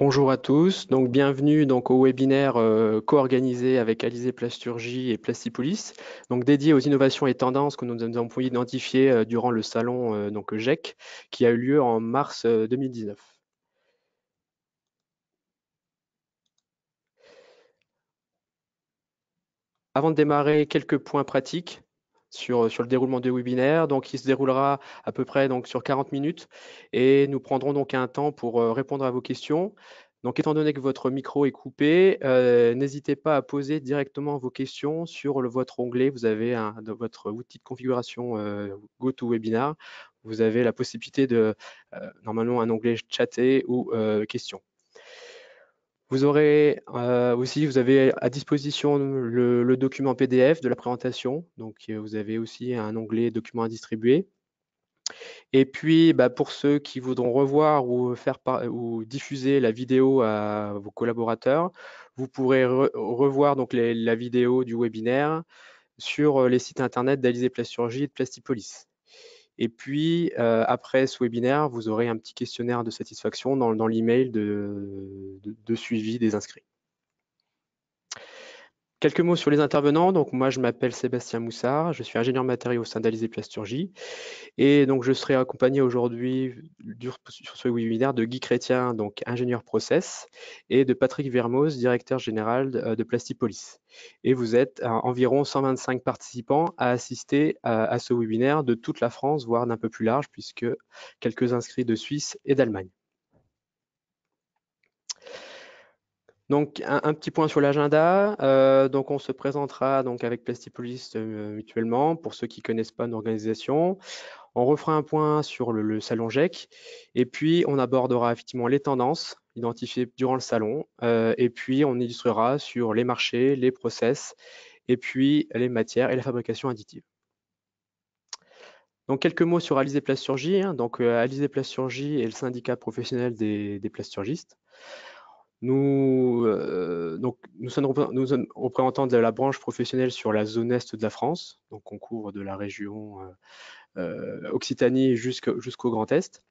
Bonjour à tous, donc bienvenue donc au webinaire co-organisé avec Alizé Plasturgie et Plastipolis, donc dédié aux innovations et tendances que nous avons pu identifier durant le salon donc GEC qui a eu lieu en mars 2019. Avant de démarrer, quelques points pratiques sur le déroulement du webinaire. Donc, il se déroulera à peu près donc, sur 40 minutes et nous prendrons donc un temps pour répondre à vos questions. Donc, étant donné que votre micro est coupé, n'hésitez pas à poser directement vos questions sur votre onglet. Vous avez dans votre outil de configuration GoToWebinar, vous avez la possibilité de, normalement, un onglet chatter ou questions. Vous aurez aussi, vous avez à disposition le document PDF de la présentation. Donc, vous avez aussi un onglet documents à distribuer. Et puis, pour ceux qui voudront revoir ou ou diffuser la vidéo à vos collaborateurs, vous pourrez revoir donc la vidéo du webinaire sur les sites internet d'Alizé Plasturgie et de Plastipolis. Et puis, après ce webinaire, vous aurez un petit questionnaire de satisfaction dans l'email de suivi des inscrits. Quelques mots sur les intervenants. Donc, moi, je m'appelle Sébastien Moussard, je suis ingénieur matériaux au sein d'Alizé Plasturgie. Et donc, je serai accompagné aujourd'hui sur ce webinaire de Guy Chrétien, donc ingénieur process, et de Patrick Vermoz, directeur général de Plastipolis. Et vous êtes environ 125 participants à assister à ce webinaire de toute la France, voire d'un peu plus large, puisque quelques inscrits de Suisse et d'Allemagne. Donc, un petit point sur l'agenda. Donc, on se présentera donc avec Plastipolis mutuellement pour ceux qui ne connaissent pas nos organisations. On refera un point sur le salon GEC et puis on abordera effectivement les tendances identifiées durant le salon et puis on illustrera sur les marchés, les process et puis les matières et la fabrication additive. Donc, quelques mots sur Alizé Plasturgie. Donc, Alizé Plasturgie est le syndicat professionnel des plasturgistes. Nous sommes représentants de la branche professionnelle sur la zone est de la France, donc on couvre de la région Occitanie jusqu'au Grand Est.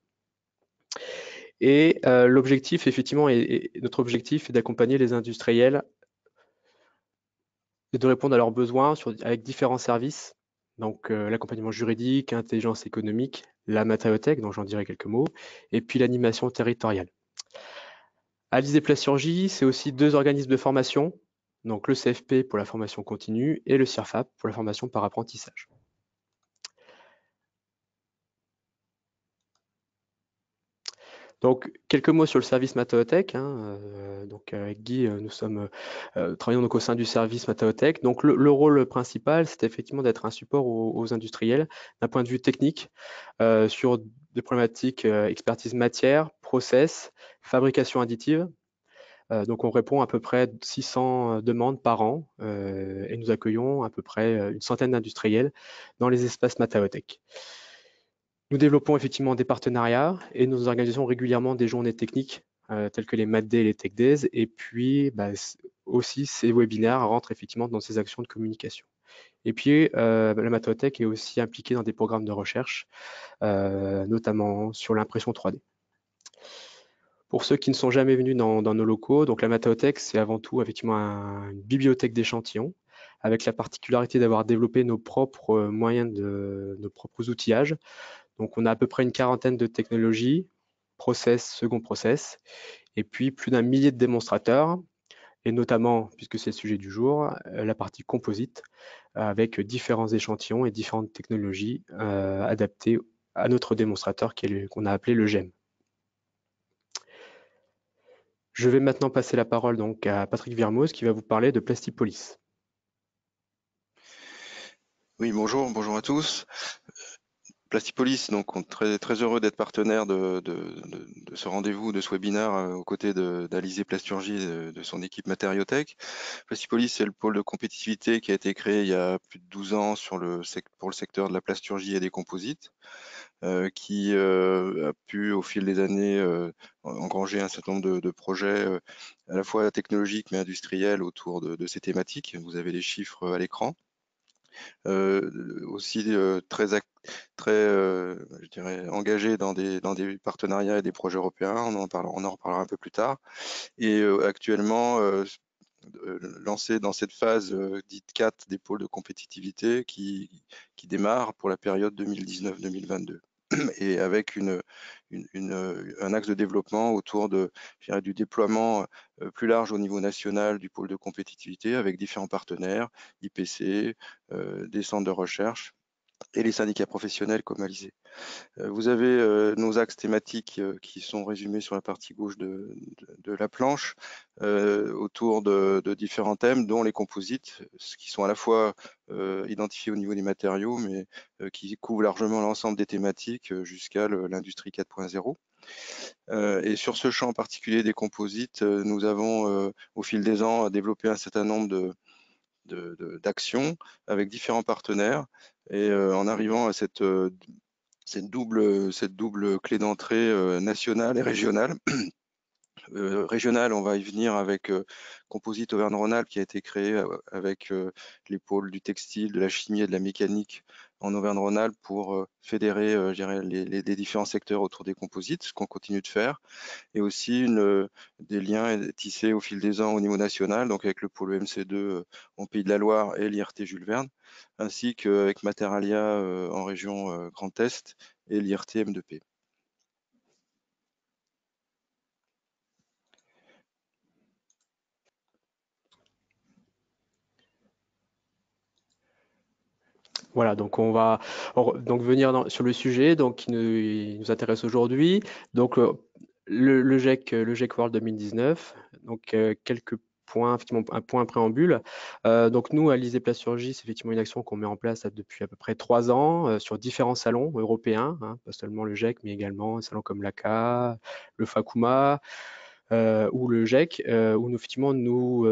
Et l'objectif, effectivement, notre objectif est d'accompagner les industriels et de répondre à leurs besoins avec différents services. Donc l'accompagnement juridique, intelligence économique, la matériauthèque, dont j'en dirai quelques mots, et puis l'animation territoriale. Alizé Plasturgie, c'est aussi deux organismes de formation, donc le CFP pour la formation continue et le CIRFAP pour la formation par apprentissage. Donc, quelques mots sur le service Mathéothèque. Donc, avec Guy, nous travaillons donc au sein du service Mathéothèque. Donc, le rôle principal, c'est effectivement d'être un support aux industriels d'un point de vue technique sur des problématiques expertise matière, process, fabrication additive. Donc, on répond à peu près 600 demandes par an et nous accueillons à peu près une centaine d'industriels dans les espaces Mathéothèque. Nous développons effectivement des partenariats et nous organisons régulièrement des journées techniques telles que les Mat Day et les Tech Days. Et puis aussi ces webinaires rentrent effectivement dans ces actions de communication. Et puis la Mathéothèque est aussi impliquée dans des programmes de recherche, notamment sur l'impression 3D. Pour ceux qui ne sont jamais venus dans nos locaux, donc la Mathéothèque, c'est avant tout effectivement une bibliothèque d'échantillons, avec la particularité d'avoir développé nos propres moyens nos propres outillages. Donc, on a à peu près une quarantaine de technologies, process, second process, et puis plus d'un millier de démonstrateurs, et notamment, puisque c'est le sujet du jour, la partie composite, avec différents échantillons et différentes technologies adaptées à notre démonstrateur qu'on a appelé le GEM. Je vais maintenant passer la parole donc à Patrick Vermoz qui va vous parler de Plastipolis. Oui, bonjour à tous. Plastipolis, donc on est très heureux d'être partenaire de ce rendez-vous, de ce webinaire aux côtés d'Alizé Plasturgie et de son équipe Matériauthèque. Plastipolis, c'est le pôle de compétitivité qui a été créé il y a plus de 12 ans pour le secteur de la plasturgie et des composites, qui a pu au fil des années engranger un certain nombre de projets à la fois technologiques mais industriels autour de ces thématiques. Vous avez les chiffres à l'écran. aussi je dirais, engagé dans des partenariats et des projets européens. On en reparlera un peu plus tard. Et actuellement, lancé dans cette phase dite 4 des pôles de compétitivité qui démarre pour la période 2019-2022 et avec un axe de développement autour je dirais, du déploiement plus large au niveau national du pôle de compétitivité avec différents partenaires, IPC, des centres de recherche et les syndicats professionnels comme Alizé. Vous avez nos axes thématiques qui sont résumés sur la partie gauche de la planche autour de différents thèmes, dont les composites, qui sont à la fois identifiés au niveau des matériaux, mais qui couvrent largement l'ensemble des thématiques jusqu'à l'industrie 4.0. Et sur ce champ particulier des composites, nous avons au fil des ans développé un certain nombre d'actions avec différents partenaires et en arrivant à cette double clé d'entrée nationale et régionale. Régionale, on va y venir avec Composite Auvergne-Rhône-Alpes qui a été créé avec les pôles du textile, de la chimie et de la mécanique en Auvergne-Rhône-Alpes pour fédérer je dirais, les différents secteurs autour des composites, ce qu'on continue de faire, et aussi des liens tissés au fil des ans au niveau national, donc avec le pôle EMC2 en Pays de la Loire et l'IRT Jules Verne, ainsi qu'avec Materalia en région Grand Est et l'IRT M2P. Voilà, donc on va donc venir sur le sujet donc, qui nous intéresse aujourd'hui. Donc le GEC World 2019, donc quelques points, effectivement, un point préambule. Donc nous, à Alizé Plasturgie, c'est effectivement une action qu'on met en place depuis à peu près 3 ans sur différents salons européens, hein, pas seulement le GEC, mais également un salon comme l'ACA, le FACUMA, ou le GEC, où nous, effectivement, nous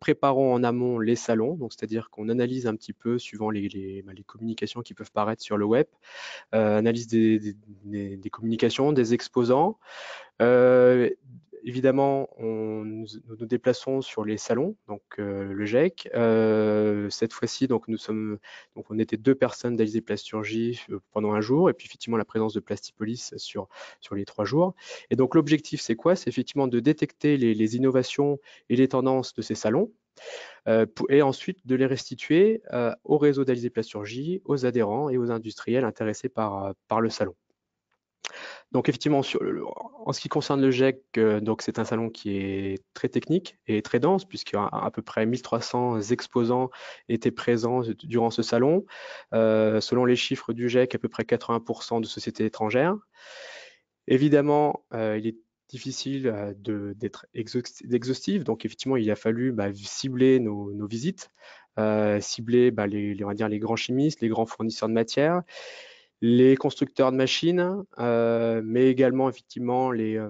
préparons en amont les salons, donc c'est-à-dire qu'on analyse un petit peu, suivant les communications qui peuvent paraître sur le web, analyse des communications, des exposants. Évidemment, nous nous déplaçons sur les salons, donc le GEC. Cette fois-ci, donc on était 2 personnes d'Alizé Plasturgie pendant un jour, et puis effectivement la présence de Plastipolis sur les 3 jours. Et donc l'objectif, c'est quoi? C'est effectivement de détecter les innovations et les tendances de ces salons, et ensuite de les restituer au réseau d'Alizé Plasturgie, aux adhérents et aux industriels intéressés par le salon. Donc effectivement, en ce qui concerne le GEC, donc c'est un salon qui est très technique et très dense, puisqu'à peu près 1300 exposants étaient présents durant ce salon. Selon les chiffres du GEC, à peu près 80% de sociétés étrangères. Évidemment, il est difficile d'être exhaustif, donc effectivement, il a fallu cibler nos visites, cibler on va dire les grands chimistes, les grands fournisseurs de matières, les constructeurs de machines, mais également effectivement les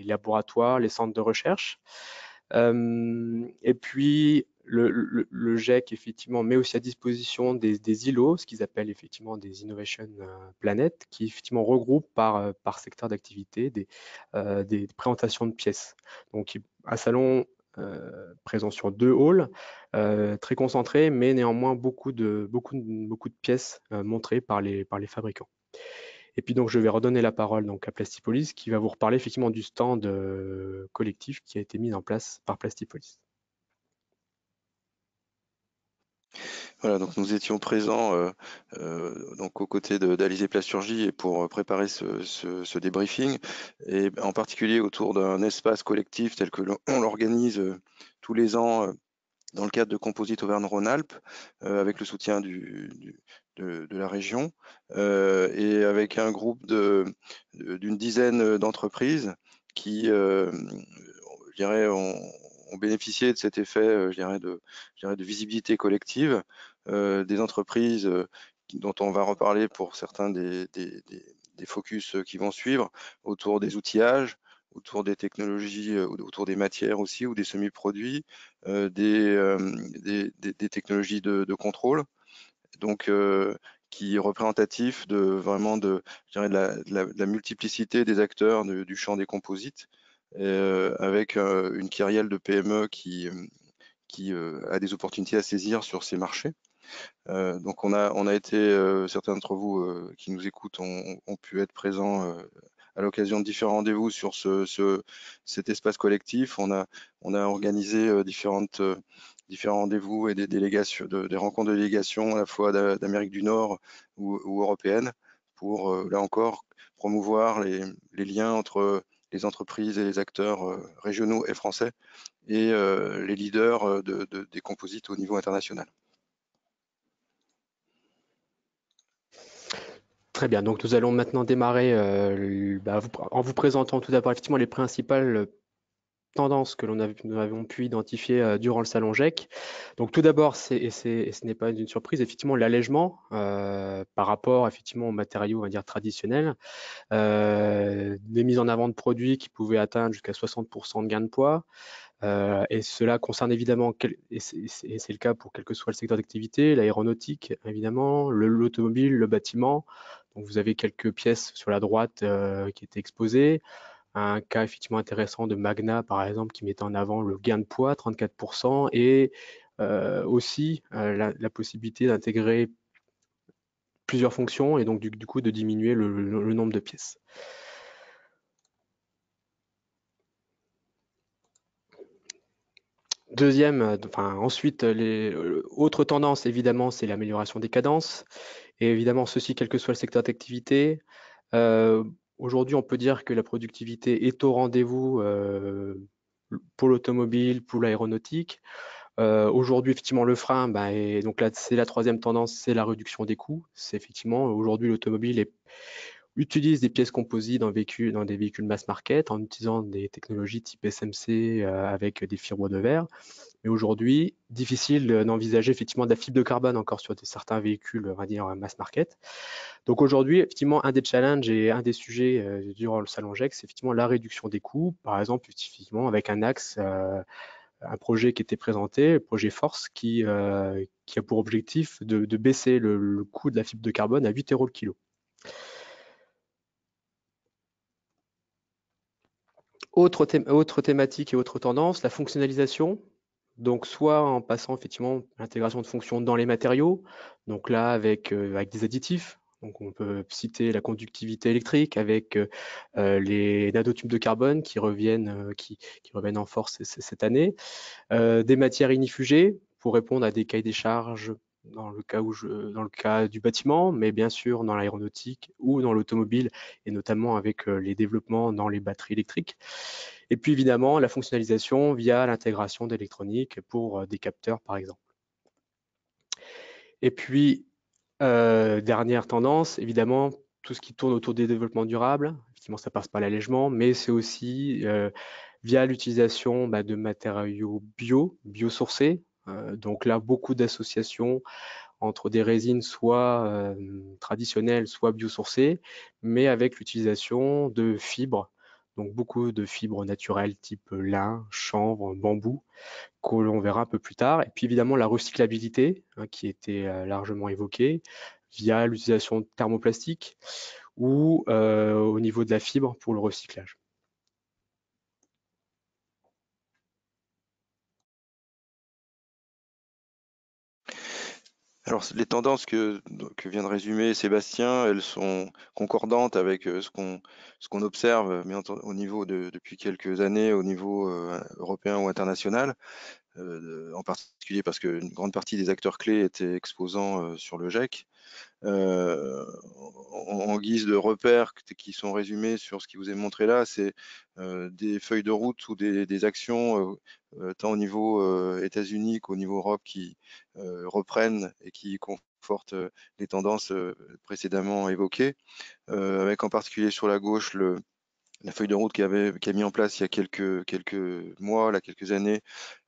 laboratoires, les centres de recherche. Et puis le GEC effectivement met aussi à disposition des îlots, ce qu'ils appellent effectivement des Innovation Planet, qui effectivement regroupent par secteur d'activité des présentations de pièces. Donc un salon présent sur 2 halls, très concentré, mais néanmoins beaucoup de pièces montrées par les fabricants. Et puis donc je vais redonner la parole donc à Plastipolis qui va vous reparler effectivement du stand collectif qui a été mis en place par Plastipolis. Voilà, donc nous étions présents donc aux côtés d'Alizé Plasturgie et pour préparer ce débriefing, et en particulier autour d'un espace collectif tel que on l'organise tous les ans dans le cadre de Composite Auvergne-Rhône-Alpes, avec le soutien de la région, et avec un groupe d'une dizaine d'entreprises qui, je dirais, ont bénéficié de cet effet, je dirais, de visibilité collective, des entreprises dont on va reparler pour certains des focus qui vont suivre, autour des outillages, autour des technologies, autour des matières aussi, ou des semi-produits, des technologies de contrôle, donc qui est représentatif vraiment je dirais de la multiplicité des acteurs du champ des composites, avec une kyrielle de PME qui a des opportunités à saisir sur ces marchés. Donc on a été, certains d'entre vous qui nous écoutent ont pu être présents à l'occasion de différents rendez-vous sur cet espace collectif. On a organisé différents rendez-vous et des délégations, des rencontres de délégations à la fois d'Amérique du Nord ou européennes pour, là encore, promouvoir les liens entre les entreprises et les acteurs régionaux et français et les leaders des composites au niveau international. Très bien, donc nous allons maintenant démarrer en vous présentant tout d'abord effectivement les principales tendances que nous avons pu identifier durant le salon GEC. Donc tout d'abord, et ce n'est pas une surprise, effectivement l'allègement par rapport effectivement aux matériaux, on va dire traditionnels, des mises en avant de produits qui pouvaient atteindre jusqu'à 60% de gain de poids. Et cela concerne évidemment, et c'est le cas pour quel que soit le secteur d'activité, l'aéronautique évidemment, l'automobile, le bâtiment. Donc vous avez quelques pièces sur la droite qui étaient exposées. Un cas effectivement intéressant de Magna par exemple qui mettait en avant le gain de poids, 34%, et aussi la possibilité d'intégrer plusieurs fonctions et donc du coup de diminuer le nombre de pièces. Deuxième, ensuite, autre tendance, évidemment, c'est l'amélioration des cadences. Et évidemment, ceci, quel que soit le secteur d'activité. Euh, Aujourd'hui, on peut dire que la productivité est au rendez-vous pour l'automobile, pour l'aéronautique. Aujourd'hui, effectivement, le frein, et donc là, c'est la troisième tendance, c'est la réduction des coûts. C'est effectivement, aujourd'hui, l'automobile utilise des pièces composites dans des véhicules mass market en utilisant des technologies type SMC avec des fibres de verre. Mais aujourd'hui, difficile d'envisager effectivement de la fibre de carbone encore sur certains véhicules, on va dire, mass market. Donc aujourd'hui, effectivement, un des challenges et un des sujets durant le salon GEC, c'est effectivement la réduction des coûts. Par exemple, effectivement, avec un axe, un projet qui était présenté, le projet Force, qui a pour objectif de baisser le coût de la fibre de carbone à 8 € le kilo. Autre thématique et autre tendance, la fonctionnalisation. Donc, soit en passant effectivement l'intégration de fonctions dans les matériaux, donc là avec des additifs. Donc, on peut citer la conductivité électrique avec les nanotubes de carbone qui reviennent en force cette année. Des matières inifugées pour répondre à des cahiers des charges dans le cas du bâtiment, mais bien sûr dans l'aéronautique ou dans l'automobile, et notamment avec les développements dans les batteries électriques. Et puis évidemment, la fonctionnalisation via l'intégration d'électronique pour des capteurs, par exemple. Et puis, dernière tendance, évidemment, tout ce qui tourne autour des développements durables. Effectivement, ça passe par l'allègement, mais c'est aussi via l'utilisation de matériaux biosourcés. Donc là, beaucoup d'associations entre des résines soit traditionnelles, soit biosourcées, mais avec l'utilisation de fibres. Donc beaucoup de fibres naturelles type lin, chanvre, bambou, que l'on verra un peu plus tard. Et puis évidemment la recyclabilité, qui était largement évoquée via l'utilisation de thermoplastiques ou au niveau de la fibre pour le recyclage. Alors, les tendances que vient de résumer Sébastien, elles sont concordantes avec ce qu'on observe, mais au niveau depuis quelques années, au niveau européen ou international, en particulier parce qu'une grande partie des acteurs clés étaient exposants sur le GEC. En guise de repères qui sont résumés sur ce qui vous est montré là, c'est des feuilles de route ou des actions tant au niveau États-Unis qu'au niveau Europe qui reprennent et qui confortent les tendances précédemment évoquées, avec en particulier sur la gauche la feuille de route qui a mis en place il y a quelques mois, là, quelques années,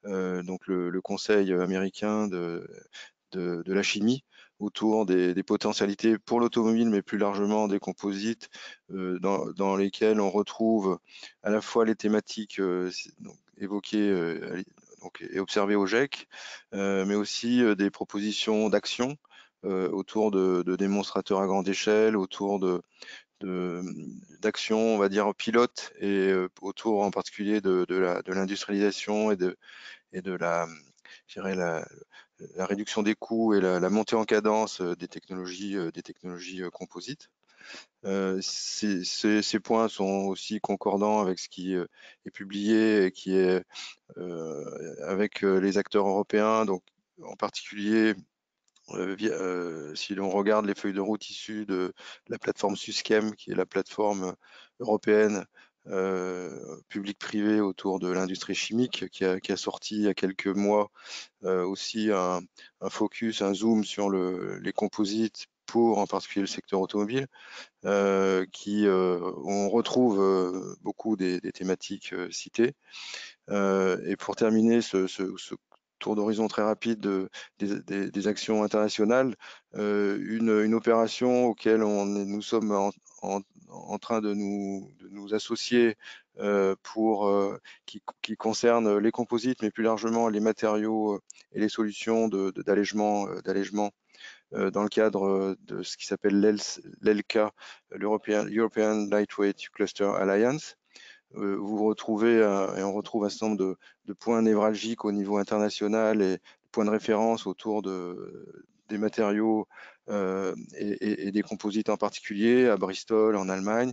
donc le Conseil américain de la chimie autour des potentialités pour l'automobile, mais plus largement des composites, dans lesquels on retrouve à la fois les thématiques évoquées et observées au GEC, mais aussi des propositions d'action autour de démonstrateurs à grande échelle, autour d'actions, on va dire, pilotes, et autour en particulier de l'industrialisation et de la, je dirais, la réduction des coûts et la montée en cadence des technologies composites. Ces points sont aussi concordants avec ce qui est publié et qui est avec les acteurs européens, donc en particulier si l'on regarde les feuilles de route issues de la plateforme SUSCHEM, qui est la plateforme européenne public-privé autour de l'industrie chimique, qui a sorti il y a quelques mois aussi un focus, un zoom sur les composites pour en particulier le secteur automobile, on retrouve beaucoup des thématiques citées. Et pour terminer ce tour d'horizon très rapide des actions internationales, une opération auquel nous sommes en train de nous associer qui concerne les composites, mais plus largement les matériaux et les solutions d'allègement dans le cadre de ce qui s'appelle l'ELCA, l'European Lightweight Cluster Alliance. Vous retrouvez et on retrouve un certain nombre de points névralgiques au niveau international et points de référence autour des matériaux et des composites en particulier à Bristol en Allemagne,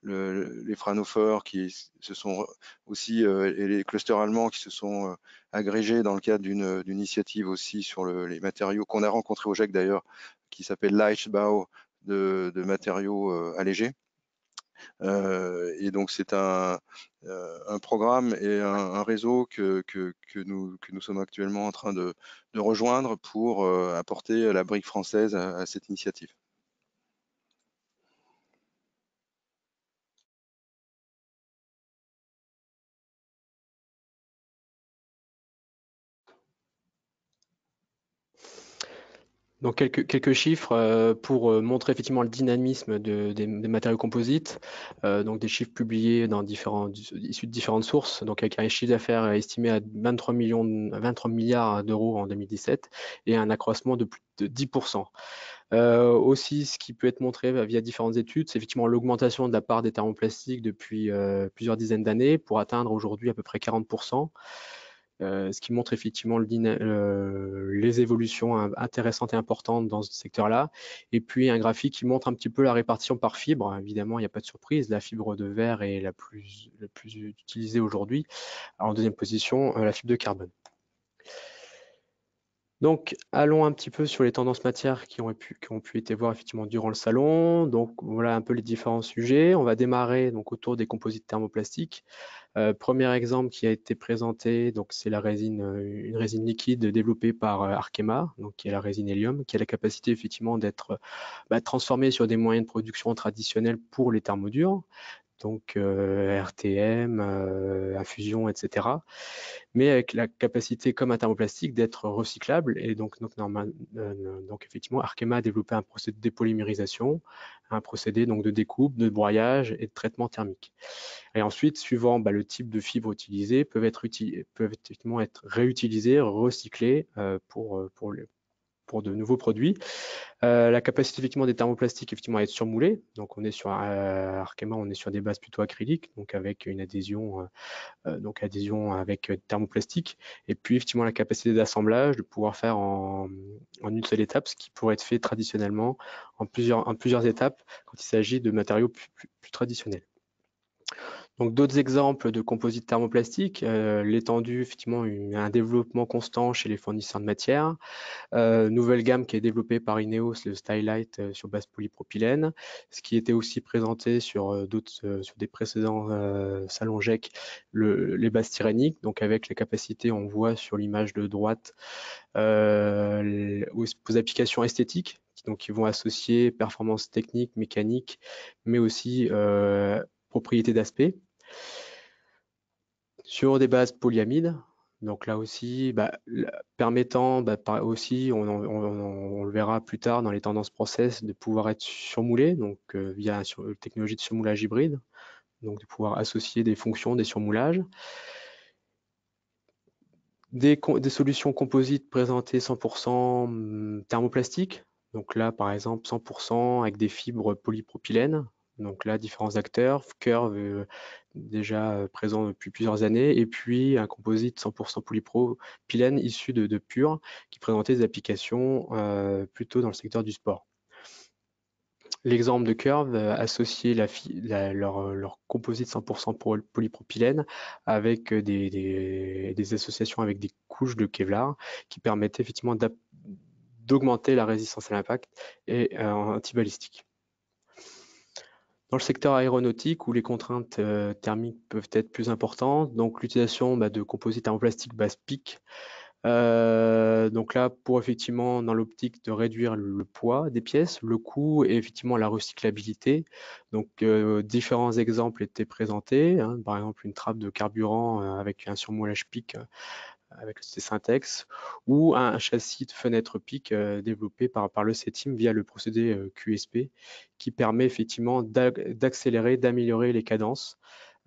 les Fraunhofer qui se sont aussi et les clusters allemands qui se sont agrégés dans le cadre d'une initiative aussi sur les matériaux qu'on a rencontré au GIEC d'ailleurs, qui s'appelle Leichtbau de matériaux allégés. Et donc c'est un programme et un réseau que nous sommes actuellement en train de rejoindre pour apporter la brique française à cette initiative. Donc quelques chiffres pour montrer effectivement le dynamisme des matériaux composites. Donc des chiffres publiés issus de différentes sources. Donc avec un chiffre d'affaires estimé à 23 milliards d'euros en 2017 et un accroissement de plus de 10%. Aussi, ce qui peut être montré via différentes études, c'est effectivement l'augmentation de la part des thermoplastiques depuis plusieurs dizaines d'années pour atteindre aujourd'hui à peu près 40%. Ce qui montre effectivement les évolutions intéressantes et importantes dans ce secteur-là. Et puis un graphique qui montre un petit peu la répartition par fibre. Évidemment, il n'y a pas de surprise, la fibre de verre est la plus utilisée aujourd'hui. En deuxième position, la fibre de carbone. Donc, allons un petit peu sur les tendances matières qui ont pu être voir effectivement durant le salon. Donc, voilà un peu les différents sujets. On va démarrer donc autour des composites thermoplastiques. Premier exemple qui a été présenté, donc c'est une résine liquide développée par Arkema, donc qui est la résine hélium, qui a la capacité effectivement d'être transformée sur des moyens de production traditionnels pour les thermodurs, donc RTM, infusion, etc. Mais avec la capacité, comme un thermoplastique, d'être recyclable. Et donc effectivement, Arkema a développé un procédé de dépolymérisation, un procédé donc de découpe, de broyage et de traitement thermique. Et ensuite, suivant le type de fibre utilisée, peuvent effectivement être réutilisés, recyclés pour de nouveaux produits. La capacité effectivement des thermoplastiques effectivement à être surmoulés. Donc on est sur Arkema, on est sur des bases plutôt acryliques, donc avec une adhésion, avec thermoplastique. Et puis effectivement la capacité d'assemblage, de pouvoir faire en une seule étape, ce qui pourrait être fait traditionnellement en plusieurs étapes quand il s'agit de matériaux plus traditionnels. Donc d'autres exemples de composites thermoplastiques, l'étendue, effectivement, un développement constant chez les fournisseurs de matières. Nouvelle gamme qui est développée par Ineos, le Stylight sur base polypropylène, ce qui était aussi présenté sur des précédents salons GEC, les bases tyranniques, donc avec la capacité, on voit sur l'image de droite, aux applications esthétiques, donc qui vont associer performance technique, mécanique, mais aussi propriété d'aspect. Sur des bases polyamides, donc là aussi, permettant aussi, on le verra plus tard dans les tendances process, de pouvoir être surmoulé, donc via une technologie de surmoulage hybride, donc de pouvoir associer des fonctions, des surmoulages. Des solutions composites présentées 100% thermoplastique, donc là par exemple 100% avec des fibres polypropylènes, donc là différents acteurs, Curve, déjà présent depuis plusieurs années, et puis un composite 100% polypropylène issu de Pure, qui présentait des applications plutôt dans le secteur du sport. L'exemple de Curve associait leur composite 100% polypropylène avec des associations avec des couches de Kevlar qui permettaient effectivement d'augmenter la résistance à l'impact et antibalistique. Dans le secteur aéronautique, où les contraintes thermiques peuvent être plus importantes, donc l'utilisation de composites en plastique base PIC. Donc là, pour effectivement, dans l'optique de réduire le poids des pièces, le coût et effectivement la recyclabilité. Donc, différents exemples étaient présentés, hein, par exemple une trappe de carburant avec un surmoulage PIC avec le Syntex, ou un châssis de fenêtre PIC développé par le CETIM via le procédé QSP, qui permet effectivement d'accélérer, d'améliorer les cadences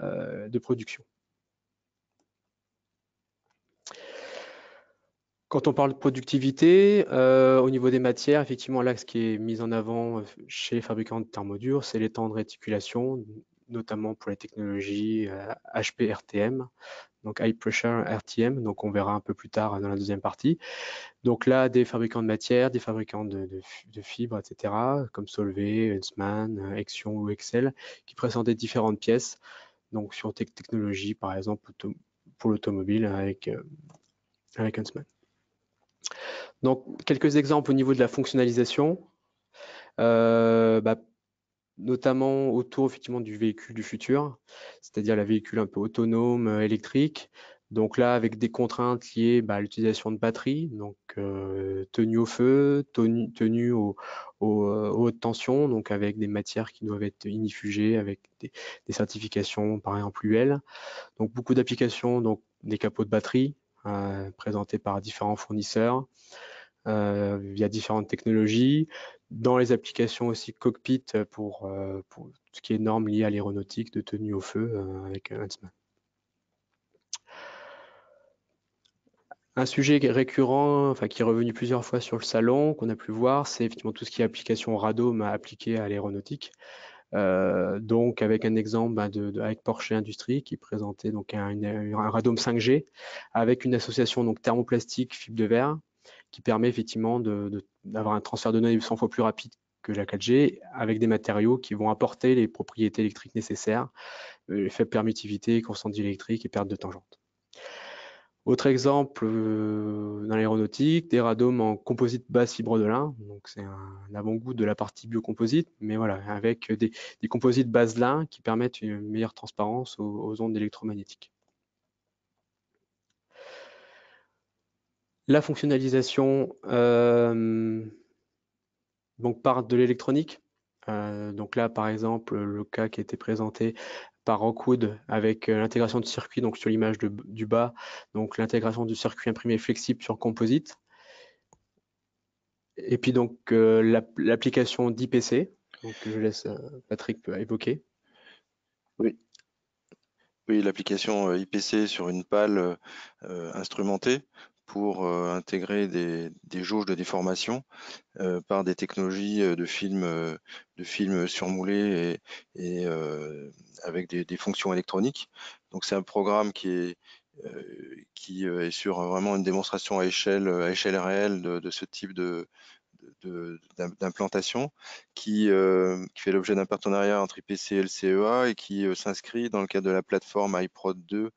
de production. Quand on parle de productivité, au niveau des matières, effectivement, là, ce qui est mis en avant chez les fabricants de thermodures, c'est les temps de réticulation, notamment pour les technologies HPRTM, donc High Pressure RTM, donc on verra un peu plus tard dans la deuxième partie. Donc là, des fabricants de matières, des fabricants de fibres, etc., comme Solvay, Huntsman, Hexion ou Excel, qui présentaient différentes pièces, donc sur technologie, par exemple, pour l'automobile avec Huntsman. Donc, quelques exemples au niveau de la fonctionnalisation, notamment autour effectivement du véhicule du futur, c'est-à-dire la véhicule un peu autonome, électrique. Donc là, avec des contraintes liées à l'utilisation de batteries, donc tenue au feu, tenue aux hautes tensions, donc avec des matières qui doivent être inifugées, avec des certifications par exemple UL. Donc beaucoup d'applications, donc des capots de batterie présentés par différents fournisseurs via différentes technologies. Dans les applications aussi cockpit pour tout ce qui est normes liées à l'aéronautique de tenue au feu avec Huntsman. Un sujet récurrent, enfin qui est revenu plusieurs fois sur le salon, qu'on a pu voir, c'est effectivement tout ce qui est application radome appliquée à l'aéronautique. Donc avec un exemple avec Porsche Industrie qui présentait donc un radome 5G avec une association donc thermoplastique fibre de verre qui permet effectivement d'avoir un transfert de données 100 fois plus rapide que la 4G avec des matériaux qui vont apporter les propriétés électriques nécessaires, faible permittivité, constante électrique et perte de tangente. Autre exemple dans l'aéronautique, des radomes en composite basse fibre de lin. Donc c'est un avant-goût de la partie biocomposite, mais voilà, avec des composites base lin qui permettent une meilleure transparence aux ondes électromagnétiques. La fonctionnalisation donc part de l'électronique. Donc là, par exemple, le cas qui a été présenté par Rockwood avec l'intégration de circuits donc sur l'image du bas, donc l'intégration du circuit imprimé flexible sur composite. Et puis donc l'application d'IPC, donc je laisse Patrick évoquer. Oui, l'application IPC sur une pale instrumentée pour intégrer des jauges de déformation par des technologies de films surmoulés et avec des fonctions électroniques. Donc c'est un programme qui est sur vraiment une démonstration à échelle réelle de ce type d'implantation qui fait l'objet d'un partenariat entre IPC et LCEA et qui s'inscrit dans le cadre de la plateforme iProd 2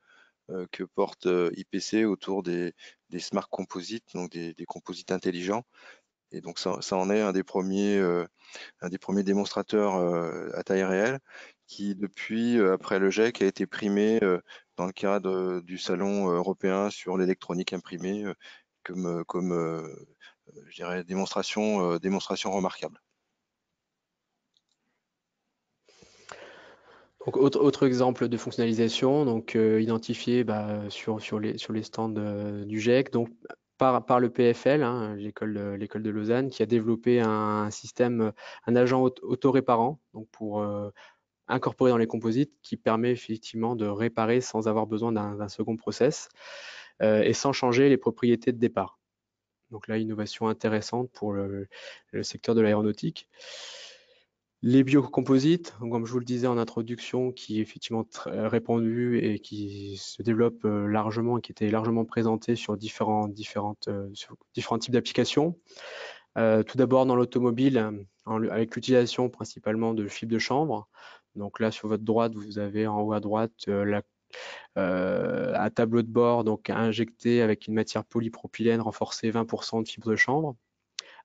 que porte IPC autour des smart composites, donc des composites intelligents. Et donc ça en est un des premiers démonstrateurs à taille réelle qui, depuis, après le GEC, a été primé dans le cadre du salon européen sur l'électronique imprimée comme je dirais, démonstration remarquable. Donc autre exemple de fonctionnalisation, donc identifié sur les stands du GEC, donc par le PFL, hein, l'école de Lausanne, qui a développé un système, un agent auto-réparant, donc pour incorporer dans les composites, qui permet effectivement de réparer sans avoir besoin d'un second process et sans changer les propriétés de départ. Donc là, innovation intéressante pour le secteur de l'aéronautique. Les biocomposites, comme je vous le disais en introduction, qui est effectivement très répandu et qui se développe largement et qui était largement présenté sur sur différents types d'applications. Tout d'abord dans l'automobile, avec l'utilisation principalement de fibres de chanvre. Donc là, sur votre droite, vous avez en haut à droite un tableau de bord donc injecté avec une matière polypropylène renforcée 20% de fibres de chanvre,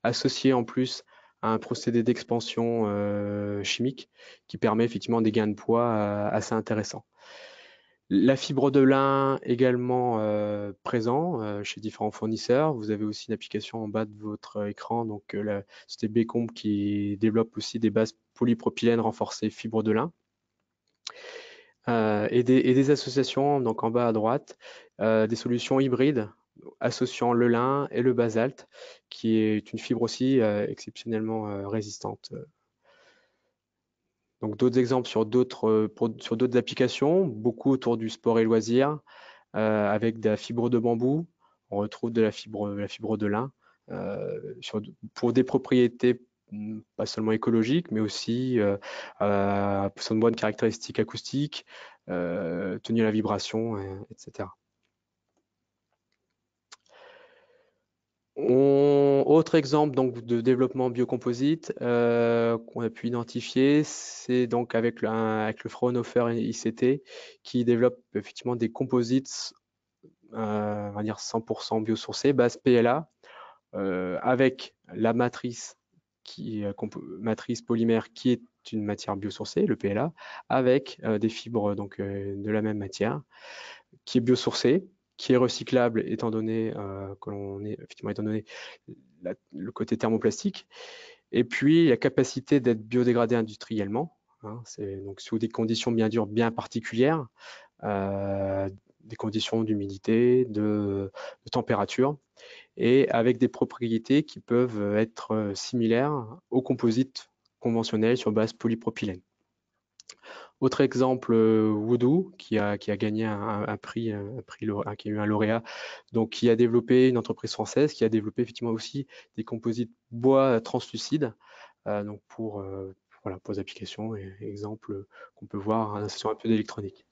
associé en plus à un procédé d'expansion chimique qui permet effectivement des gains de poids assez intéressants. La fibre de lin également présent chez différents fournisseurs. Vous avez aussi une application en bas de votre écran, donc la société Bécombe qui développe aussi des bases polypropylènes renforcées fibre de lin. Et des associations, donc en bas à droite, des solutions hybrides associant le lin et le basalte, qui est une fibre aussi exceptionnellement résistante. Donc d'autres exemples sur d'autres applications, beaucoup autour du sport et loisirs, avec de la fibre de bambou. On retrouve de la fibre de lin pour des propriétés pas seulement écologiques, mais aussi sur de bonnes caractéristiques acoustiques, tenue à la vibration, etc. Autre exemple donc de développement biocomposite qu'on a pu identifier, c'est donc avec le Fraunhofer ICT qui développe effectivement des composites, on va dire 100% biosourcés, base PLA, avec la matrice matrice polymère qui est une matière biosourcée, le PLA, avec des fibres donc de la même matière, qui est biosourcée, qui est recyclable étant donné que l'on est effectivement étant donné le côté thermoplastique, et puis la capacité d'être biodégradé industriellement. Hein, c'est donc sous des conditions bien dures, bien particulières, euh, des conditions d'humidité, de température, et avec des propriétés qui peuvent être similaires aux composites conventionnels sur base polypropylène. Autre exemple, Voodoo, qui a gagné un prix, qui a eu un lauréat, donc qui a développé une entreprise française, qui a développé effectivement aussi des composites bois translucides, donc voilà, pour les applications et exemples qu'on peut voir sur un peu d'électronique.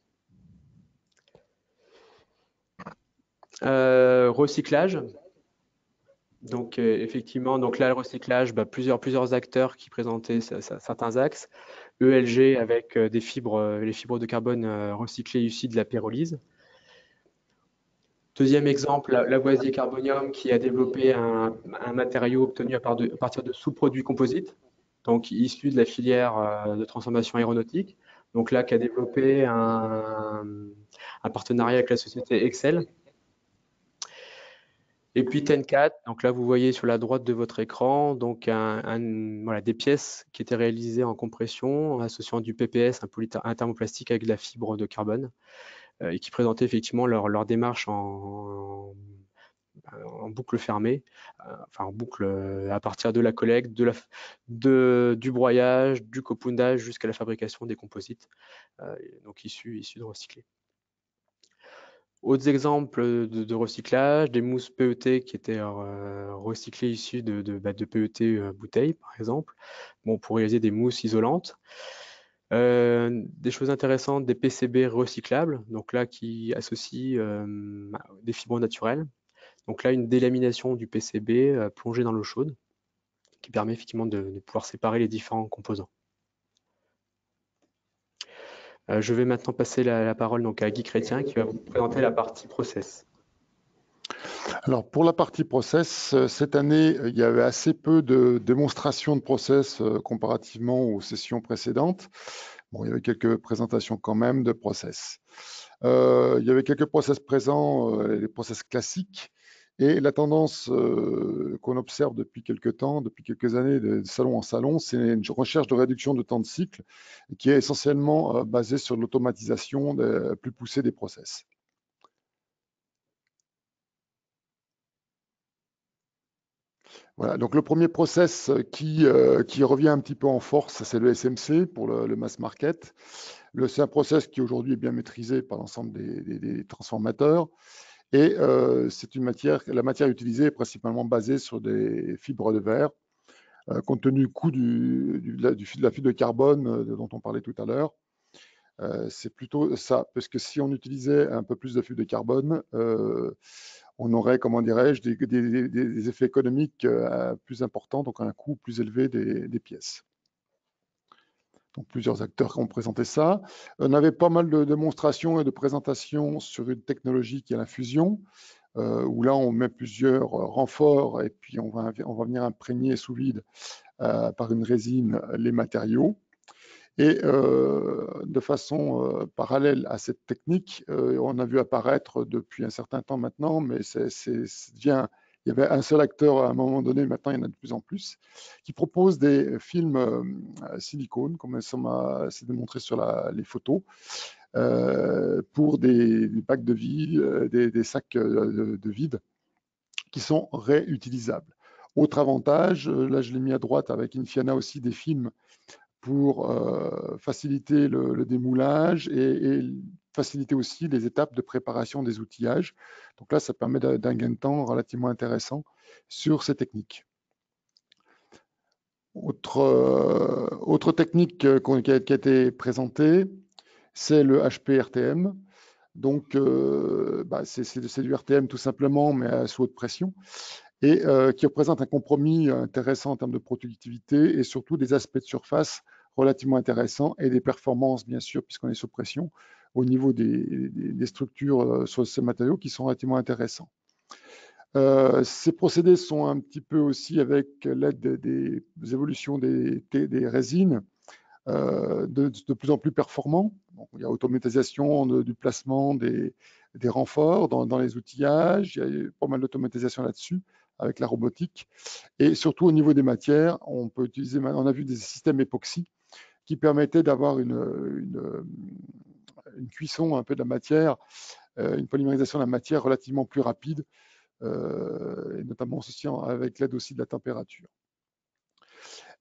Recyclage. Donc effectivement, donc là le recyclage, plusieurs acteurs qui présentaient certains axes. ELG avec les fibres de carbone recyclées issues de la pyrolyse. Deuxième exemple, Lavoisier Carbonium qui a développé un matériau obtenu à partir de sous-produits composites, donc issus de la filière de transformation aéronautique. Donc là, qui a développé un partenariat avec la société Excel. Et puis Tencat, donc là vous voyez sur la droite de votre écran, donc voilà, des pièces qui étaient réalisées en compression, associant du PPS, un thermoplastique avec de la fibre de carbone, et qui présentaient effectivement leur démarche en boucle fermée, enfin en boucle à partir de la collecte, du broyage, du copoundage jusqu'à la fabrication des composites, donc issus de recyclés. Autres exemples de recyclage, des mousses PET qui étaient recyclées issues de PET bouteilles, par exemple, bon, pour réaliser des mousses isolantes. Des choses intéressantes, des PCB recyclables, donc là qui associent des fibres naturelles. Donc là, une délamination du PCB plongé dans l'eau chaude, qui permet effectivement de pouvoir séparer les différents composants. Je vais maintenant passer la parole donc à Guy Chrétien qui va vous présenter la partie process. Alors pour la partie process, cette année, il y avait assez peu de démonstrations de process comparativement aux sessions précédentes. Bon, il y avait quelques présentations quand même de process. Il y avait quelques process présents, les process classiques, et la tendance qu'on observe depuis quelques temps, depuis quelques années, de salon en salon, c'est une recherche de réduction de temps de cycle qui est essentiellement basée sur l'automatisation plus poussée des process. Voilà, donc le premier process qui revient un petit peu en force, c'est le SMC pour le mass market. C'est un process qui aujourd'hui est bien maîtrisé par l'ensemble des transformateurs. Et la matière utilisée est principalement basée sur des fibres de verre compte tenu du coût de la fibre de carbone dont on parlait tout à l'heure. C'est plutôt ça, parce que si on utilisait un peu plus de fibre de carbone, on aurait, comment dirais-je, des effets économiques plus importants, donc un coût plus élevé des pièces. Donc plusieurs acteurs qui ont présenté ça. On avait pas mal de démonstrations et de présentations sur une technologie qui est la fusion, où là on met plusieurs renforts et puis on va venir imprégner sous vide par une résine les matériaux. Et de façon parallèle à cette technique, on a vu apparaître depuis un certain temps maintenant, mais il y avait un seul acteur à un moment donné, maintenant il y en a de plus en plus, qui propose des films silicone, comme c'est démontré sur les photos, pour des packs de vide, des sacs de vide qui sont réutilisables. Autre avantage, là je l'ai mis à droite avec Infiana aussi, des films pour faciliter le démoulage et faciliter aussi les étapes de préparation des outillages. Donc là, ça permet d'un gain de temps relativement intéressant sur ces techniques. Autre technique qui a été présentée, c'est le HPRTM. Donc, c'est du RTM tout simplement, mais sous haute pression, et qui représente un compromis intéressant en termes de productivité et surtout des aspects de surface relativement intéressants et des performances, bien sûr, puisqu'on est sous pression, au niveau des structures sur ces matériaux qui sont relativement intéressants. Ces procédés sont un petit peu aussi avec l'aide des évolutions des résines de plus en plus performants. Donc, il y a automatisation du placement des renforts dans les outillages, il y a eu pas mal d'automatisation là-dessus avec la robotique. Et surtout au niveau des matières, on a vu des systèmes époxy qui permettaient d'avoir une cuisson un peu de la matière, une polymérisation de la matière relativement plus rapide, et notamment ceci avec l'aide aussi de la température.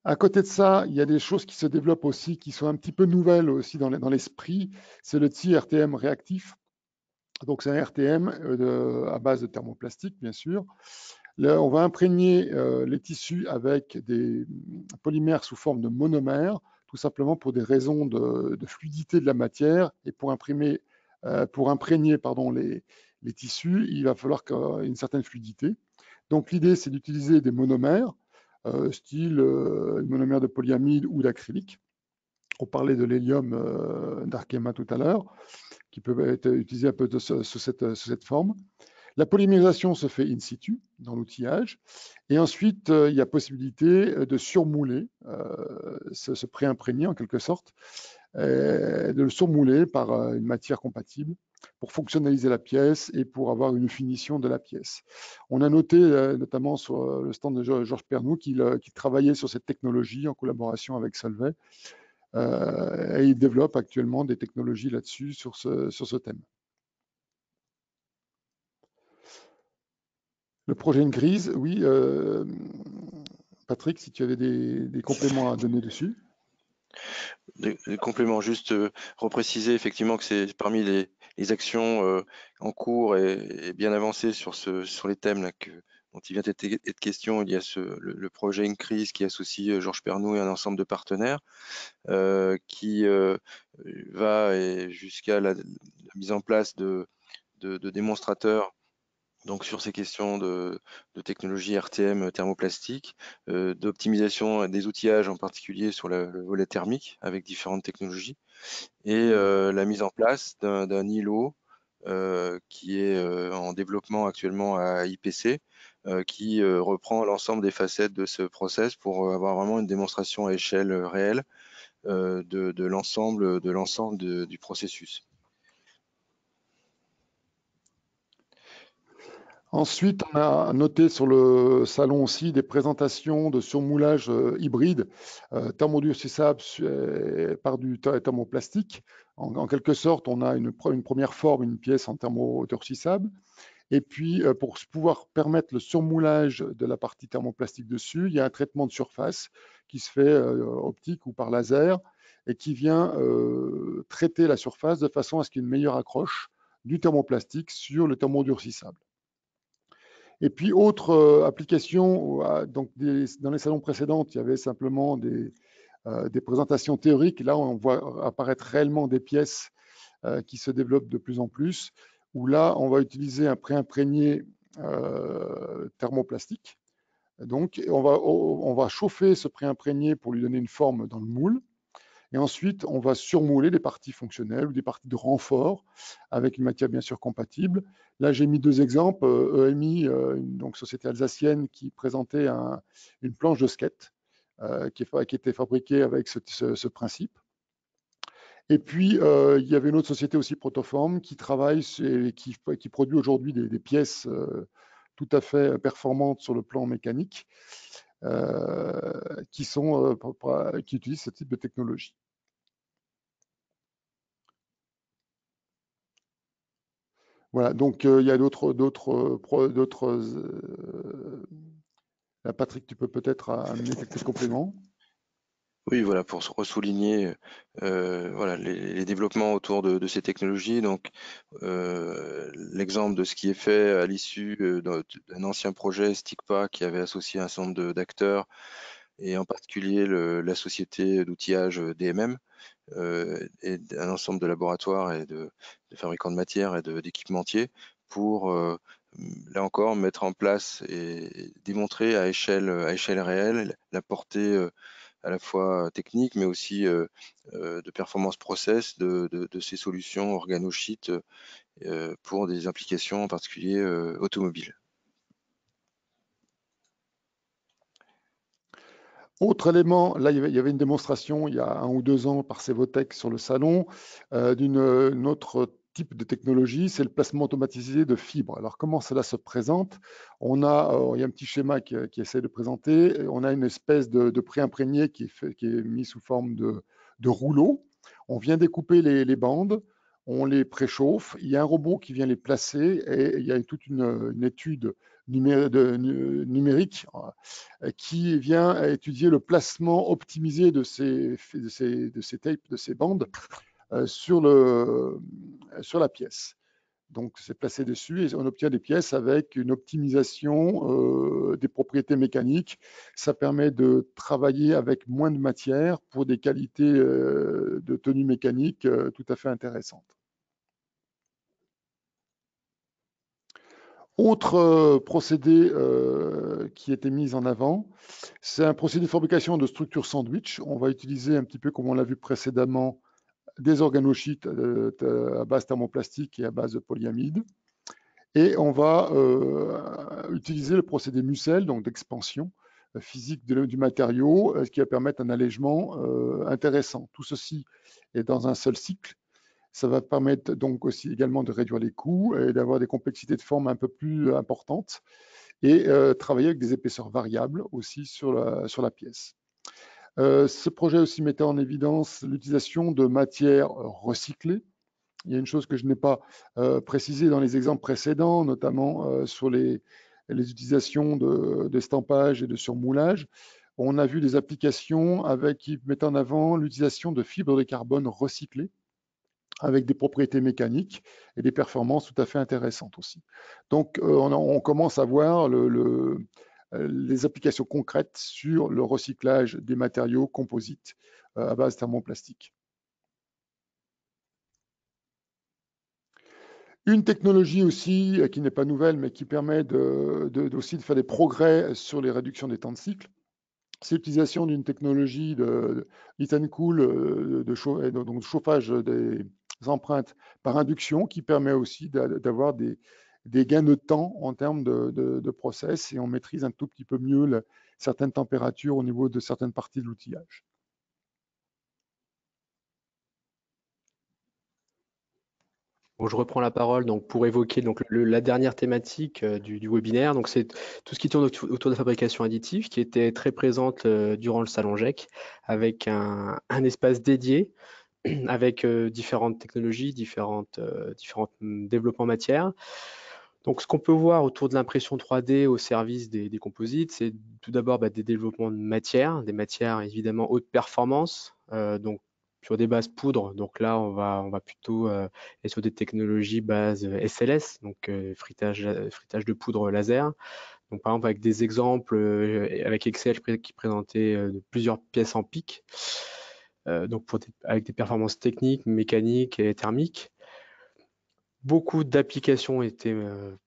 À côté de ça, il y a des choses qui se développent aussi, qui sont un petit peu nouvelles aussi dans l'esprit. C'est le TI-RTM réactif. Donc c'est un RTM à base de thermoplastique, bien sûr. Là, on va imprégner les tissus avec des polymères sous forme de monomères, tout simplement pour des raisons de fluidité de la matière et pour imprégner les tissus, il va falloir une certaine fluidité. Donc l'idée, c'est d'utiliser des monomères, style monomères de polyamide ou d'acrylique. On parlait de l'hélium d'Arkema tout à l'heure, qui peut être utilisé un peu sous cette forme. La polymérisation se fait in situ dans l'outillage et ensuite il y a possibilité de surmouler, se pré-imprégner en quelque sorte, de le surmouler par une matière compatible pour fonctionnaliser la pièce et pour avoir une finition de la pièce. On a noté notamment sur le stand de Georges Pernoud qu'il travaillait sur cette technologie en collaboration avec Solvay et il développe actuellement des technologies là-dessus sur ce thème. Le projet Ingrise, oui. Patrick, si tu avais des compléments à donner dessus. Des compléments, juste repréciser effectivement que c'est parmi les actions en cours et bien avancées sur les thèmes là, dont il vient d'être question. Il y a le projet Increase qui associe Georges Pernoud et un ensemble de partenaires qui va jusqu'à la mise en place de démonstrateurs donc sur ces questions de technologie RTM thermoplastique, d'optimisation des outillages en particulier sur le volet thermique avec différentes technologies et la mise en place d'un îlot qui est en développement actuellement à IPC qui reprend l'ensemble des facettes de ce process pour avoir vraiment une démonstration à échelle réelle de l'ensemble du processus. Ensuite, on a noté sur le salon aussi des présentations de surmoulage hybride thermodurcissable par du thermoplastique. En quelque sorte, on a une première forme, une pièce en thermodurcissable. Et puis, pour pouvoir permettre le surmoulage de la partie thermoplastique dessus, il y a un traitement de surface qui se fait optique ou par laser et qui vient traiter la surface de façon à ce qu'il y ait une meilleure accroche du thermoplastique sur le thermodurcissable. Et puis, autre application, donc dans les salons précédents, il y avait simplement des présentations théoriques. Là, on voit apparaître réellement des pièces qui se développent de plus en plus, où là, on va utiliser un pré-imprégné thermoplastique. Donc, on va chauffer ce pré-imprégné pour lui donner une forme dans le moule. Et ensuite, on va surmouler des parties fonctionnelles ou des parties de renfort avec une matière bien sûr compatible. Là, j'ai mis deux exemples. EMI, donc société alsacienne, qui présentait une planche de skate qui était fabriquée avec ce principe. Et puis, il y avait une autre société aussi, Protoform, qui travaille et qui produit aujourd'hui des pièces tout à fait performantes sur le plan mécanique, qui utilisent ce type de technologie. Voilà, donc il y a d'autres. Patrick, tu peux peut-être amener quelques compléments. Oui, voilà, pour ressouligner voilà, les développements autour de ces technologies. Donc, l'exemple de ce qui est fait à l'issue d'un ancien projet STICPA qui avait associé un certain nombre d'acteurs, et en particulier la société d'outillage DMM, et un ensemble de laboratoires et de fabricants de matières et d'équipementiers pour, là encore, mettre en place et démontrer à échelle réelle la portée à la fois technique, mais aussi de performance process de ces solutions organochites pour des applications en particulier automobiles. Autre élément, là il y avait une démonstration il y a 1 ou 2 ans par Cevotech sur le salon d'une autre type de technologie, c'est le placement automatisé de fibres. Alors comment cela se présente? Il y a un petit schéma qui essaie de présenter. On a une espèce de pré-imprégné qui est mis sous forme de rouleau. On vient découper les bandes, on les préchauffe, il y a un robot qui vient les placer et il y a toute une étude numérique qui vient étudier le placement optimisé de ces tapes, de ces bandes sur la pièce. Donc, c'est placé dessus et on obtient des pièces avec une optimisation des propriétés mécaniques. Ça permet de travailler avec moins de matière pour des qualités de tenue mécanique tout à fait intéressantes. Autre procédé qui était mis en avant, c'est un procédé de fabrication de structures sandwich. On va utiliser un petit peu, comme on l'a vu précédemment, des organochites à base thermoplastique et à base de polyamide. Et on va utiliser le procédé Mussel, donc d'expansion physique du matériau, ce qui va permettre un allègement intéressant. Tout ceci est dans un seul cycle. Ça va permettre donc aussi également de réduire les coûts et d'avoir des complexités de forme un peu plus importantes et travailler avec des épaisseurs variables aussi sur la pièce. Ce projet aussi mettait en évidence l'utilisation de matières recyclées. Il y a une chose que je n'ai pas précisée dans les exemples précédents, notamment sur les utilisations d'estampage et de surmoulage. On a vu des applications qui mettent en avant l'utilisation de fibres de carbone recyclées, avec des propriétés mécaniques et des performances tout à fait intéressantes aussi. Donc, on commence à voir les applications concrètes sur le recyclage des matériaux composites à base thermoplastique. Une technologie aussi qui n'est pas nouvelle, mais qui permet aussi de faire des progrès sur les réductions des temps de cycle, c'est l'utilisation d'une technologie de heat and cool, donc de chauffage des empreintes par induction, qui permet aussi d'avoir des gains de temps en termes de process, et on maîtrise un tout petit peu mieux certaines températures au niveau de certaines parties de l'outillage. Bon, je reprends la parole donc, pour évoquer donc, la dernière thématique du webinaire. Donc, c'est tout ce qui tourne autour de la fabrication additive, qui était très présente durant le salon GEC, avec un espace dédié avec différentes technologies, différents développements matières. Donc, ce qu'on peut voir autour de l'impression 3D au service des composites, c'est tout d'abord des développements de matières, des matières évidemment haute performance, donc sur des bases poudre. Donc là, on va plutôt être sur des technologies base SLS, donc fritage de poudre laser. Donc par exemple avec des exemples avec Excel qui présentait plusieurs pièces en pic, donc avec des performances techniques, mécaniques et thermiques. Beaucoup d'applications étaient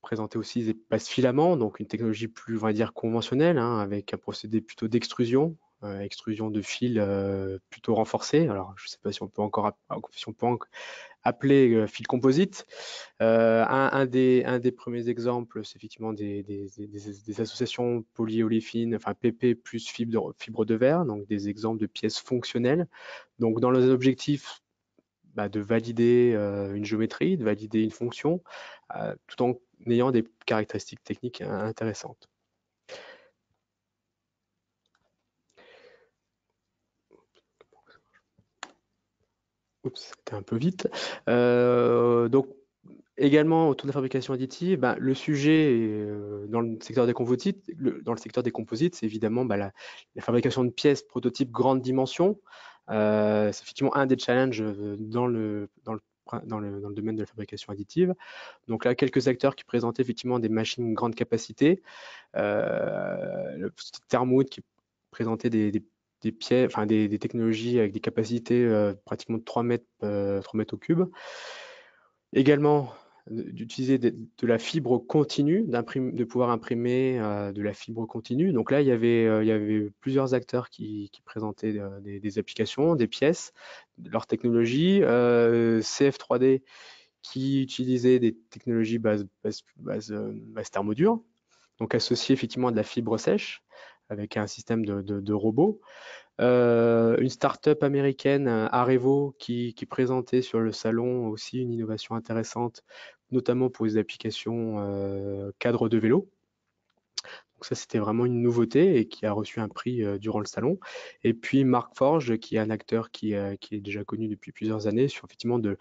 présentées aussi des bases filaments, donc une technologie plus, on va dire, conventionnelle, hein, avec un procédé plutôt d'extrusion, extrusion de fils plutôt renforcé. Alors, je ne sais pas si on peut encore appeler fil composite. Un des premiers exemples, c'est effectivement des associations polyolépines, enfin PP plus fibre de verre, donc des exemples de pièces fonctionnelles. Donc, dans les objectifs de valider une géométrie, de valider une fonction, tout en ayant des caractéristiques techniques intéressantes. Oups, c'était un peu vite. Donc, également autour de la fabrication additive, le sujet dans le secteur des composites, c'est évidemment la fabrication de pièces prototypes grande dimension. C'est effectivement un des challenges dans le domaine de la fabrication additive. Donc là, quelques acteurs qui présentaient effectivement des machines grande capacité. Le Thermood qui présentait des pièces, enfin des technologies avec des capacités pratiquement de 3 mètres au cube. Également, d'utiliser de la fibre continue, de pouvoir imprimer de la fibre continue. Donc là, il y avait plusieurs acteurs qui présentaient des applications, des pièces, leur technologie. CF3D qui utilisait des technologies base thermodure, donc associé effectivement à de la fibre sèche avec un système de robots. Une start-up américaine, Arevo, qui présentait sur le salon aussi une innovation intéressante, notamment pour les applications cadres de vélo. Donc ça, c'était vraiment une nouveauté et qui a reçu un prix durant le salon. Et puis Markforged, qui est un acteur qui est déjà connu depuis plusieurs années sur effectivement de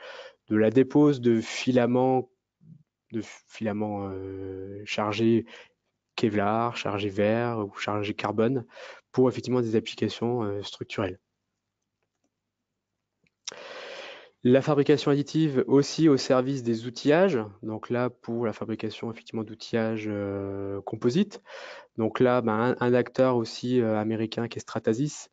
la dépose de filaments chargés Kevlar, chargés verre ou chargés carbone pour effectivement des applications structurelles. La fabrication additive aussi au service des outillages. Donc là, pour la fabrication effectivement d'outillages composites. Donc là, un acteur aussi américain qui est Stratasys,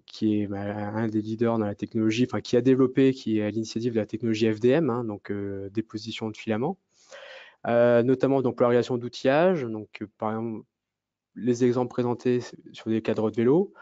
qui est un des leaders dans la technologie, enfin qui a développé, qui est à l'initiative de la technologie FDM, hein, donc déposition de filaments. Notamment donc pour la réalisation d'outillage, donc par exemple les exemples présentés sur des cadres de vélo,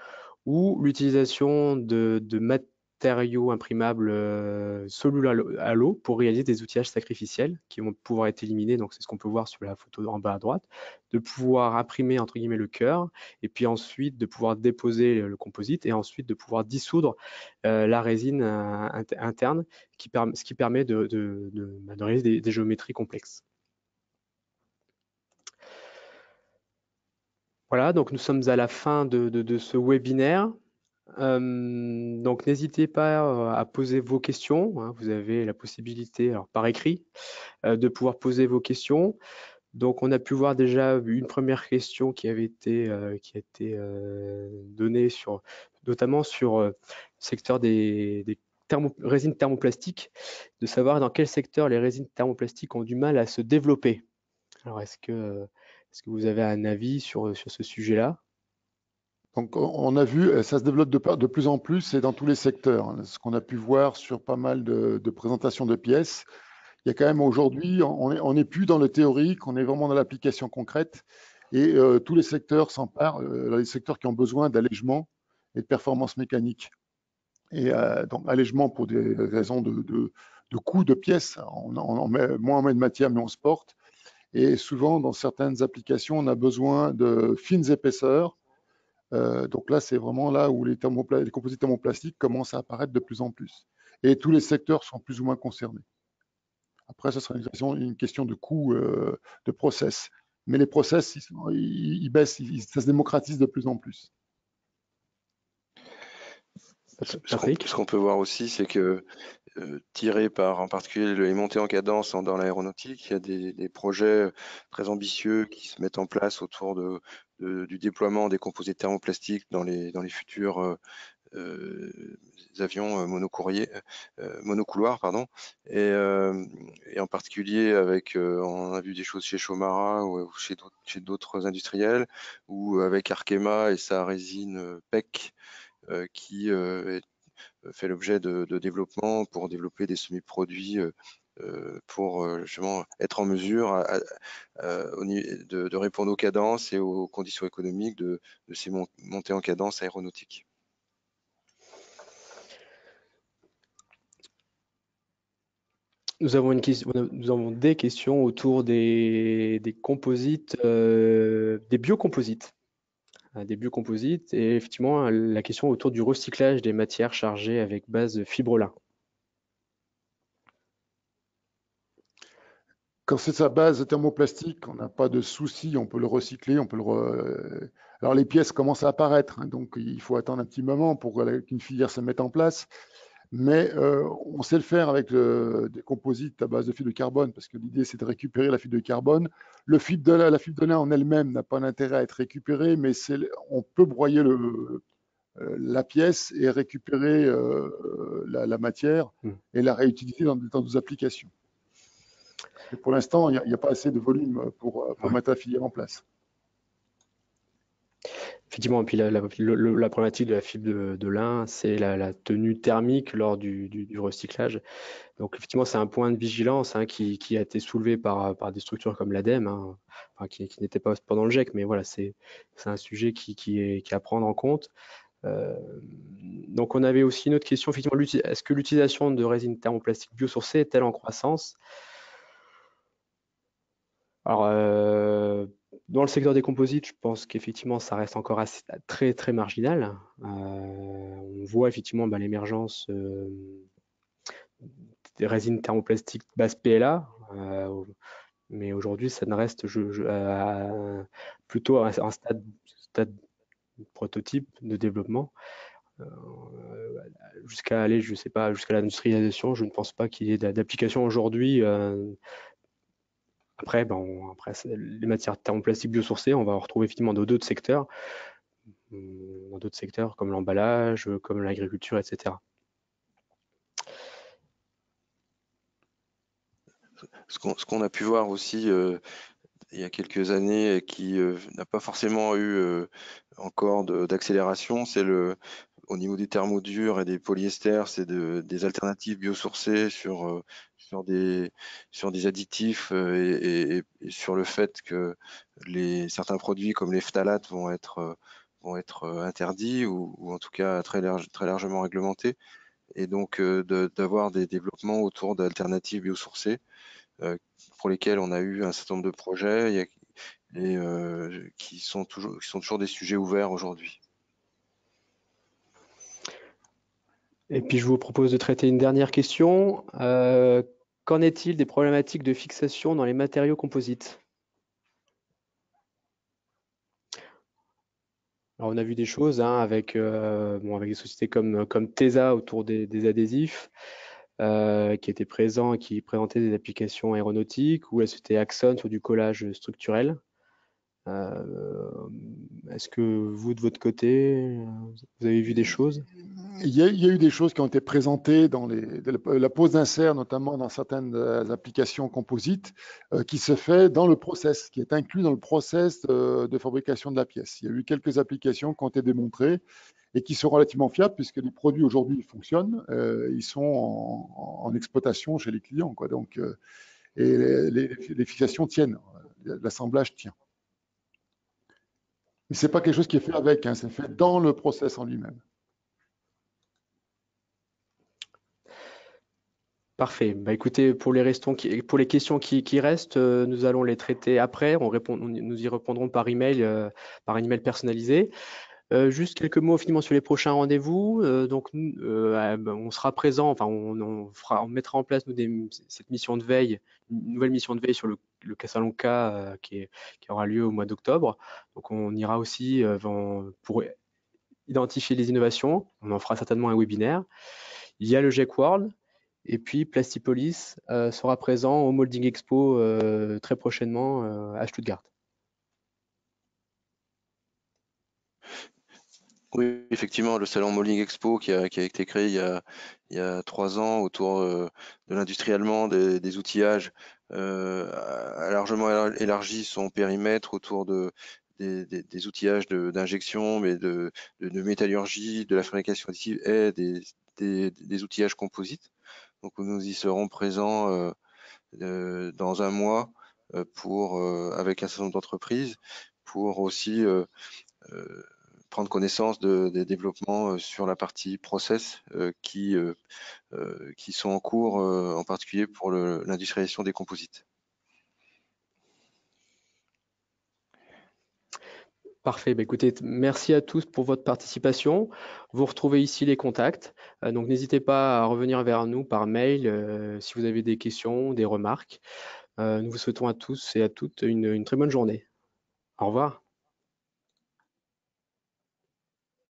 ou l'utilisation de matériaux imprimables solubles à l'eau pour réaliser des outillages sacrificiels qui vont pouvoir être éliminés. Donc c'est ce qu'on peut voir sur la photo en bas à droite, de pouvoir imprimer entre guillemets le cœur, et puis ensuite de pouvoir déposer le composite, et ensuite de pouvoir dissoudre la résine interne, ce qui permet de réaliser des géométries complexes. Voilà, donc nous sommes à la fin de ce webinaire. Donc n'hésitez pas à poser vos questions, hein. Vous avez la possibilité, alors par écrit, de pouvoir poser vos questions. Donc on a pu voir déjà une première question qui a été donnée notamment sur le secteur des résines thermoplastiques, de savoir dans quel secteur les résines thermoplastiques ont du mal à se développer. Alors est-ce que vous avez un avis sur ce sujet-là? Donc, on a vu, ça se développe de plus en plus et dans tous les secteurs, hein. Ce qu'on a pu voir sur pas mal de présentations de pièces, il y a quand même aujourd'hui, on n'est plus dans le théorique, on est vraiment dans l'application concrète et tous les secteurs s'emparent, les secteurs qui ont besoin d'allègement et de performance mécanique. Et donc, allègement pour des raisons de coût de pièces, on met moins de matière, mais on se porte. Et souvent, dans certaines applications, on a besoin de fines épaisseurs. Donc là, c'est vraiment là où les composites thermoplastiques commencent à apparaître de plus en plus. Et tous les secteurs sont plus ou moins concernés. Après, ce sera une question de coût de process. Mais les process, ils baissent, ça se démocratise de plus en plus. Ce qu'on peut voir aussi, c'est que tiré par en particulier les montées en cadence dans l'aéronautique, il y a des projets très ambitieux qui se mettent en place autour du déploiement des composites thermoplastiques dans les futurs avions monocouloirs, pardon, et en particulier avec, on a vu des choses chez Chomara ou chez d'autres industriels, ou avec Arkema et sa résine PEC qui fait l'objet de développement pour développer des semi-produits pour justement être en mesure de répondre aux cadences et aux conditions économiques de ces montées en cadence aéronautiques. Nous avons des questions autour des composites, des biocomposites. Des biocomposites et effectivement la question autour du recyclage des matières chargées avec base fibrolin. Quand c'est sa base thermoplastique, on n'a pas de souci, on peut le recycler, Alors les pièces commencent à apparaître, hein, donc il faut attendre un petit moment pour qu'une filière se mette en place. Mais on sait le faire avec des composites à base de fibres de carbone, parce que l'idée c'est de récupérer la fibre de carbone. La fibre de lin en elle-même n'a pas d'intérêt à être récupérée, mais on peut broyer la pièce et récupérer la matière et la réutiliser dans d'autres applications. Et pour l'instant, il n'y a pas assez de volume pour mettre la filière en place. Effectivement, et puis la problématique de la fibre de lin, c'est la tenue thermique lors du recyclage. Donc effectivement, c'est un point de vigilance qui a été soulevé par des structures comme l'ADEME, enfin, qui n'était pas pendant le GIEC, mais voilà, c'est un sujet qui est à prendre en compte. Donc on avait aussi une autre question, effectivement, est-ce que l'utilisation de résine thermoplastique biosourcée est-elle en croissance? Alors, dans le secteur des composites, je pense qu'effectivement, ça reste encore très, très marginal. On voit effectivement l'émergence des résines thermoplastiques base PLA, mais aujourd'hui, ça ne reste plutôt à un stade prototype de développement. Jusqu'à aller, je sais pas, jusqu'à l'industrialisation, je ne pense pas qu'il y ait d'application aujourd'hui. Après, les matières thermoplastiques biosourcées, on va en retrouver effectivement dans d'autres secteurs comme l'emballage, comme l'agriculture, etc. Ce qu'on a pu voir aussi il y a quelques années et qui n'a pas forcément eu encore d'accélération, c'est au niveau des thermodurs et des polyesters, c'est des alternatives biosourcées sur des additifs et sur le fait que certains produits comme les phtalates vont être interdits ou en tout cas très largement réglementés. Et donc d'avoir des développements autour d'alternatives biosourcées pour lesquels on a eu un certain nombre de projets et qui sont toujours des sujets ouverts aujourd'hui. Et puis je vous propose de traiter une dernière question. Qu'en est-il des problématiques de fixation dans les matériaux composites? Alors on a vu des choses avec des sociétés comme TESA autour des adhésifs, qui étaient présents et qui présentaient des applications aéronautiques, ou la société Axon sur du collage structurel. Est-ce que vous, de votre côté, vous avez vu des choses? Il y a eu des choses qui ont été présentées dans la pose d'insert, notamment dans certaines applications composites, qui se fait dans le process, qui est inclus dans le process de fabrication de la pièce. Il y a eu quelques applications qui ont été démontrées et qui sont relativement fiables puisque les produits aujourd'hui fonctionnent, ils sont en exploitation chez les clients, quoi. Donc, et les fixations tiennent, l'assemblage tient. Mais c'est pas quelque chose qui est fait avec, c'est fait dans le process en lui-même. Parfait. Écoutez, pour les questions qui restent, nous allons les traiter après. Nous y répondrons par email personnalisé. Juste quelques mots finalement sur les prochains rendez-vous. On sera présent, enfin on mettra en place cette mission de veille, une nouvelle mission de veille sur le salon K qui aura lieu au mois d'octobre. Donc on ira aussi pour identifier les innovations. On en fera certainement un webinaire. Il y a le GIEC World. Et puis Plastipolis sera présent au Molding Expo très prochainement à Stuttgart. Oui, effectivement, le salon Molding Expo qui a été créé il y a 3 ans autour de l'industrie allemande et des outillages a largement élargi son périmètre autour des outillages d'injection, mais de métallurgie, de la fabrication additive et des outillages composites. Donc nous y serons présents dans un mois avec un certain nombre d'entreprises pour aussi prendre connaissance des développements sur la partie process qui sont en cours, en particulier pour l'industrialisation des composites. Parfait. Bah, écoutez, merci à tous pour votre participation. Vous retrouvez ici les contacts. Donc, n'hésitez pas à revenir vers nous par mail si vous avez des questions, des remarques. Nous vous souhaitons à tous et à toutes une très bonne journée. Au revoir.